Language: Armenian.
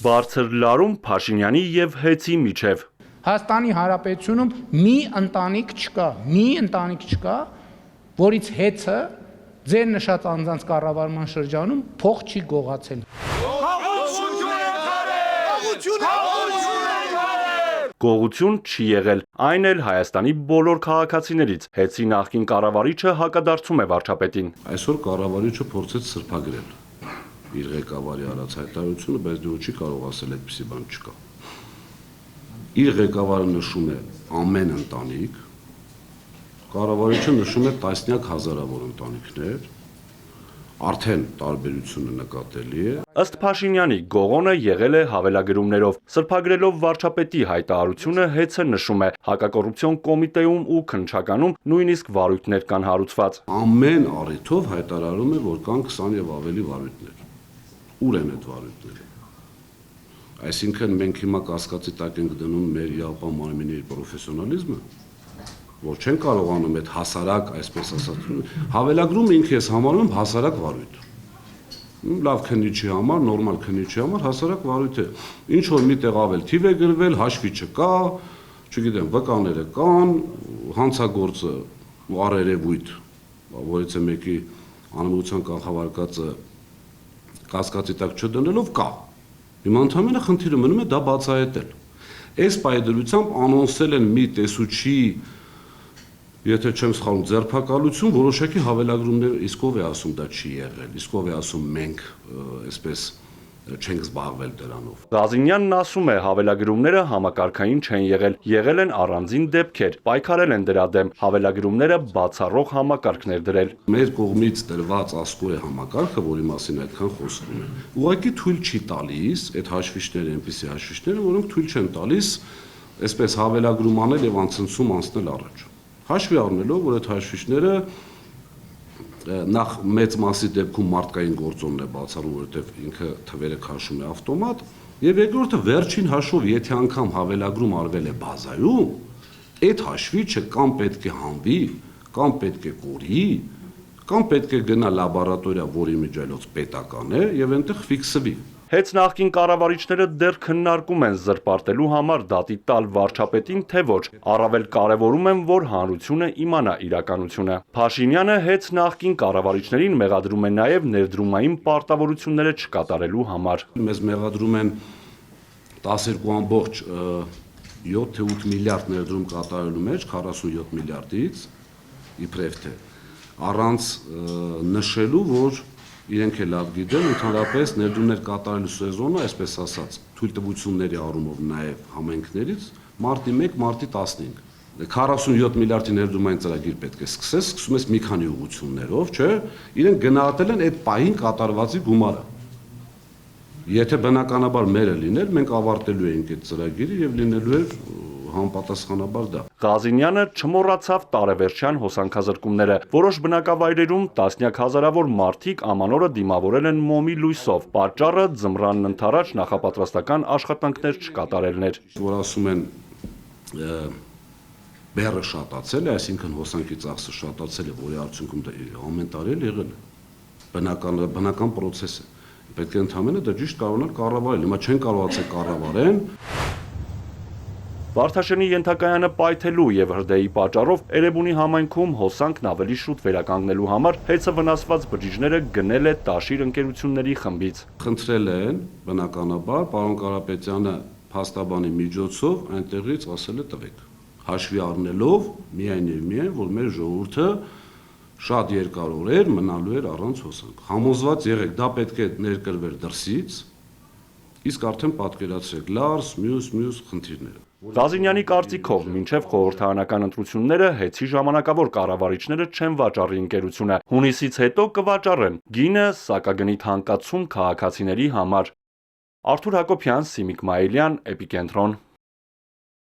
Բարձր լարում Փաշինյանի եւ Հեցի միջև։ Հայաստանի Հանրապետությունում մի ընտանիք չկա, որից Հեցը ձեր նշած անձանց կառավարման շրջանում փող չի գողացել։ Գողություն չի եղել, այն էլ Հայաստանի բոլոր քաղաքացիներից։ Հեցի նախկին կառավարիչը հակադարձում է վարչապետին։ Այսօր կառավարիչը փորձեց սրբագրել իր ղեկավարի արած հայտարարությունը, բայց դու չի կարող ասել այդպիսի բան չկա։ Իր ղեկավարը նշում է ամեն ընտանիք, կառավարիչը նշում է տասնյակ հազարավոր ընտանիքներ, արդեն տարբերությունը նկատելի է։ Ըստ Փաշինյանի, գողոնը եղել է հավելագրումներով։ Սրբագրելով վարչապետի հայտարարությունը Հեցը նշում է, հակակոռուպցիոն կոմիտեում ու քննչականում նույնիսկ վարույթներ կան հարուցված։ Ամեն առիթով հայտարարում է, որ կան 20 եւ ավելի վարույթներ։ Ուր են այդ վարույթները։ Այսինքն մենք հիմա կասկածի տակ ենք դնում մեր ԵԱՊ մարմինի պրոֆեսիոնալիզմը, որ չեն կարողանում այդ հասարակ, այսպես ասած, հավելագրումը ինքը ես համարում եմ հասարակ վարույթ։ Լավ քննիչի համար, նորմալ քննիչի համար հասարակ վարույթ է։ Ինչ որ միտեղ ավել թիվ է գրվել, հաշվի չկա, չգիտեմ, վկաները կան, հանցագործը ու առերևույթ, որից է մեկի անմիջության կանխավարկածը կասկածի տակ չդնելով կա։ Հիմա ընդհանրապես խնդիրը մնում է դա բացահայտել։ Այս պայդրությամբ անոնսել են մի տեսուչի, եթե չեմ սխալվում, ձերբակալություն, որոշակի հավելագրումներ, իսկ ով է ասում դա չի եղել, իսկ ով է ասում մենք այսպես չենք զբաղվել դրանով։ Ղազինյանն ասում է, հավելագրումները համակարգային չեն եղել են առանձին դեպքեր, պայքարել են դրա դեմ, հավելագրումները բացառող համակարգներ դրել։ Մեր կողմից տրված ասկու է համակարգը, որի մասին այդքան խոսվում է, ուղղակի թույլ չի տալիս այդ հաշվիչները, այնպիսի հաշվիչները, որոնք թույլ չեն տալիս այսպես հավելագրում անել եւ անցնցում անցնել առաջ։ Հաշվի առնելով, որ այդ հաշվիչները նախ մեծ մասի դեպքում մարդկային գործոնն է բացառում, որովհետև ինքը թվերը քաշում է ավտոմատ, եւ երկրորդը վերջին հաշվով, եթե անգամ հավելագրում արվել է բազայում, այդ հաշվիչը կամ պետք է հանվի, կամ պետք է կորի, կամ պետք է գնա լաբորատորիա, որի միջոցով պետական է, եւ այնտեղ ֆիքսվի։ Հեց նախկին կառավարիչները դեռ քննարկում են զրպարտելու համար դատի տալ վարչապետին, թե ոչ, առավել կարևորում են, որ հանրությունը իմանա իրականությունը։ Փաշինյանը հեց նախկին կառավարիչներին մեղադրում է նաև ներդրումային պարտավորությունները չկատարելու համար։ Մեզ մեղադրում են 12.7 միլիարդ ներդրում կատարելու մեջ 47 միլիարդից, իբրև թե առանց նշելու, որ իրենք է լավ գիտեն, ընդհանրապես ներդրումներ կատարելու սեզոնը, այսպես ասած, թույլտվությունների առումով նաև համայնքներից մարտի 1, մարտի 15։ 47 միլիարդի ներդրումային ծրագիր պետք է սկսես, սկսում ես մի քանի ուղղություններով, չէ՞, իրենք գնահատել են այդ պահին կատարվածի գումարը։ Եթե բնականաբար մերը լիներ, մենք ավարտելու էինք այդ ծրագիրը եւ լինելու էր համապատասխանաբար դա։ Ղազինյանը չմոռացավ տարեվերջյան հոսանքազրկումները։ Որոշ բնակավայրերում տասնյակ հազարավոր մարդիկ ամանորը դիմավորել են մոմի լույսով։ Պատճառը ձմռանն ընդառաջ նախապատրաստական աշխատանքներ չկատարելն էր։ Որ ասում են բեռը շատացել է, այսինքն հոսանքի ծախսը շատացել է, որի արդյունքում դա ամեն տարի եղել է։ Բնական process է։ Պետք է ընդհանրապես դա ճիշտ կարողանալ կառավարել։ Հիմա չեն կարողացել կառավարեն։ Վարդաշենի ենթակայանը պայթելու եւ հրդեհի պատճառով Էրեբունի համայնքում հոսանքն ավելի շուտ վերականգնելու համար Հեցը վնասված բջիջները գնել է Տաշիր ընկերությունների խմբից։ Խնդրել են բնականաբար պարոն Կարապետյանը փաստաբանի միջոցով այնտեղից ասել է տվեք։ Հաշվի առնելով միայն որ մեր ժողովուրդը շատ երկար օրեր մնալու էր առանց հոսանք։ Համոզված եղեք, դա պետք է ներկրվեր դրսից, իսկ արդեն պատկերացրեք լարս, մյուս խնդիրները։ Ղազինյանի կարծիքով, մինչև խորհրդարանական ընտրությունները Հեցի ժամանակավոր կառավարիչները չեն վաճառի ընկերությունը։ Հունիսից հետո կվաճառեն գինը սակագնի թանկացում քաղաքացիների համար։ Արթուր Հակոբյան, Սիմիկ Մայիլյան, Էպիկենտրոն։